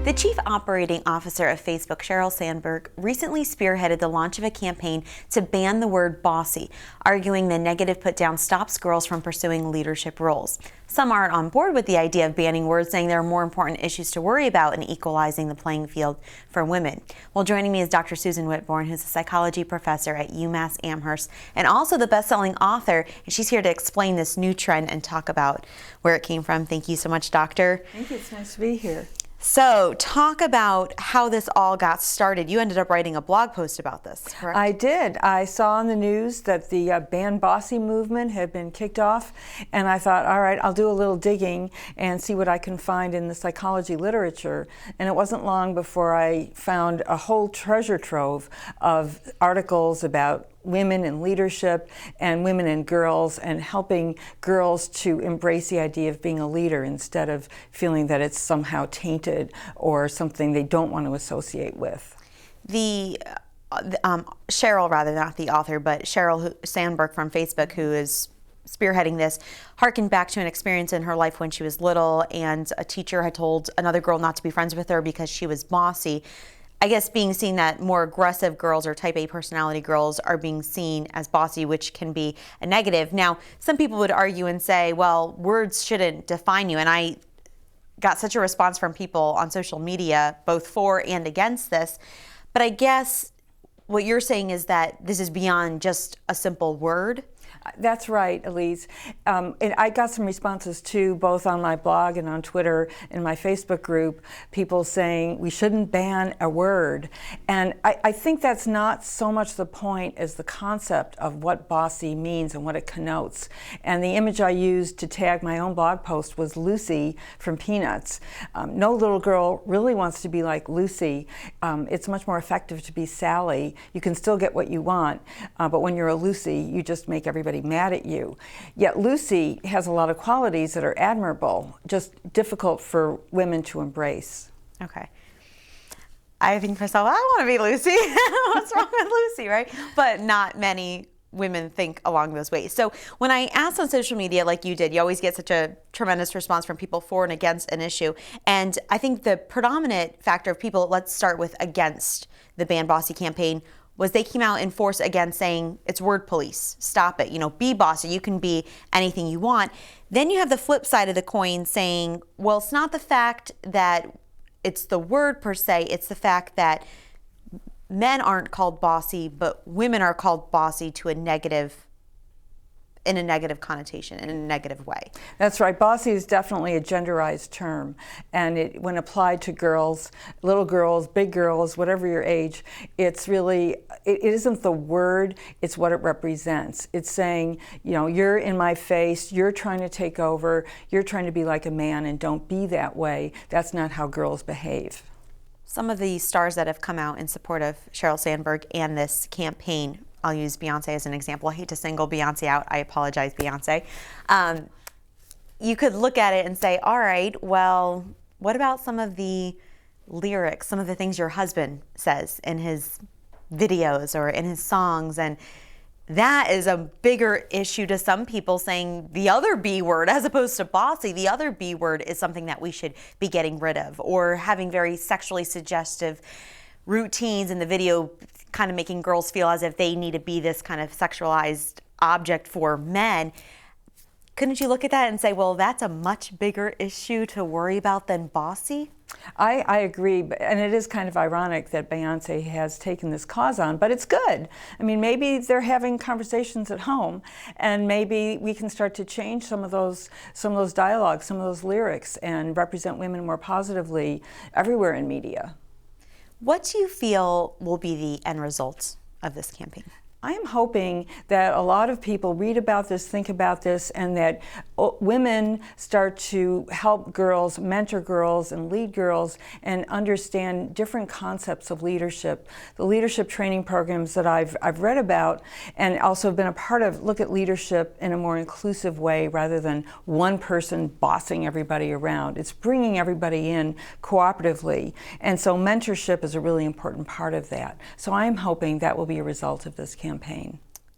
The Chief Operating Officer of Facebook, Sheryl Sandberg, recently spearheaded the launch of a campaign to ban the word bossy, arguing the negative put-down stops girls from pursuing leadership roles. Some aren't on board with the idea of banning words, saying there are more important issues to worry about in equalizing the playing field for women. Well, joining me is Dr. Susan Whitbourne, who's a psychology professor at UMass Amherst and also the best-selling author, and she's here to explain this new trend and talk about where it came from. Thank you so much, Doctor. Thank you. It's nice to be here. So talk about how this all got started. You ended up writing a blog post about this, correct? I did. I saw on the news that the Ban Bossy movement had been kicked off, and I thought, all right, I'll do a little digging and see what I can find in the psychology literature. And it wasn't long before I found a whole treasure trove of articles about women in leadership and women and girls, and helping girls to embrace the idea of being a leader instead of feeling that it's somehow tainted or something they don't want to associate with. Sheryl, rather, not the author, but Sheryl Sandberg from Facebook, who is spearheading this, harkened back to an experience in her life when she was little, and a teacher had told another girl not to be friends with her because she was bossy. I guess being seen that more aggressive girls or type A personality girls are being seen as bossy, which can be a negative. Now, some people would argue and say, well, words shouldn't define you. And I got such a response from people on social media, both for and against this. But I guess what you're saying is that this is beyond just a simple word. That's right, Elise. And I got some responses too, both on my blog and on Twitter and my Facebook group, people saying we shouldn't ban a word. And I think that's not so much the point as the concept of what bossy means and what it connotes. And the image I used to tag my own blog post was Lucy from Peanuts. No little girl really wants to be like Lucy. It's much more effective to be Sally. You can still get what you want, but when you're a Lucy, you just make everybody mad at you. Yet Lucy has a lot of qualities that are admirable, just difficult for women to embrace. Okay. I think myself, I want to be Lucy. What's wrong with Lucy, right? But not many women think along those ways. So when I asked on social media like you did, you always get such a tremendous response from people for and against an issue. And I think the predominant factor of people, let's start with against the Ban Bossy campaign, was they came out in force again saying it's word police, stop it, be bossy, you can be anything you want. Then you have the flip side of the coin saying, well, it's not the fact that it's the word per se, it's the fact that men aren't called bossy, but women are called bossy in a negative connotation, in a negative way. That's right. Bossy is definitely a genderized term, and when applied to girls, little girls, big girls, whatever your age, it isn't the word, it's what it represents. It's saying, you're in my face, you're trying to take over, you're trying to be like a man, and don't be that way. That's not how girls behave. Some of the stars that have come out in support of Sheryl Sandberg and this campaign, I'll use Beyonce as an example. I hate to single Beyonce out. I apologize, Beyonce. You could look at it and say, all right, well, what about some of the lyrics, some of the things your husband says in his videos or in his songs? And that is a bigger issue to some people, saying the other B word as opposed to bossy. The other B word is something that we should be getting rid of, or having very sexually suggestive routines in the video, kind of making girls feel as if they need to be this kind of sexualized object for men. Couldn't you look at that and say, well, that's a much bigger issue to worry about than bossy? I agree, and it is kind of ironic that Beyonce has taken this cause on, but it's good. I mean, maybe they're having conversations at home, and maybe we can start to change some of those dialogues, some of those lyrics, and represent women more positively everywhere in media. What do you feel will be the end result of this campaign? I am hoping that a lot of people read about this, think about this, and that women start to help girls, mentor girls, and lead girls, and understand different concepts of leadership. The leadership training programs that I've read about and also been a part of look at leadership in a more inclusive way rather than one person bossing everybody around. It's bringing everybody in cooperatively, and so mentorship is a really important part of that. So I'm hoping that will be a result of this campaign.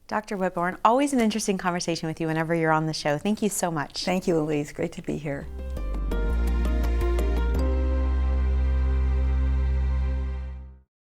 Dr. Whitbourne, always an interesting conversation with you whenever you're on the show. Thank you so much. Thank you, Elise. Great to be here.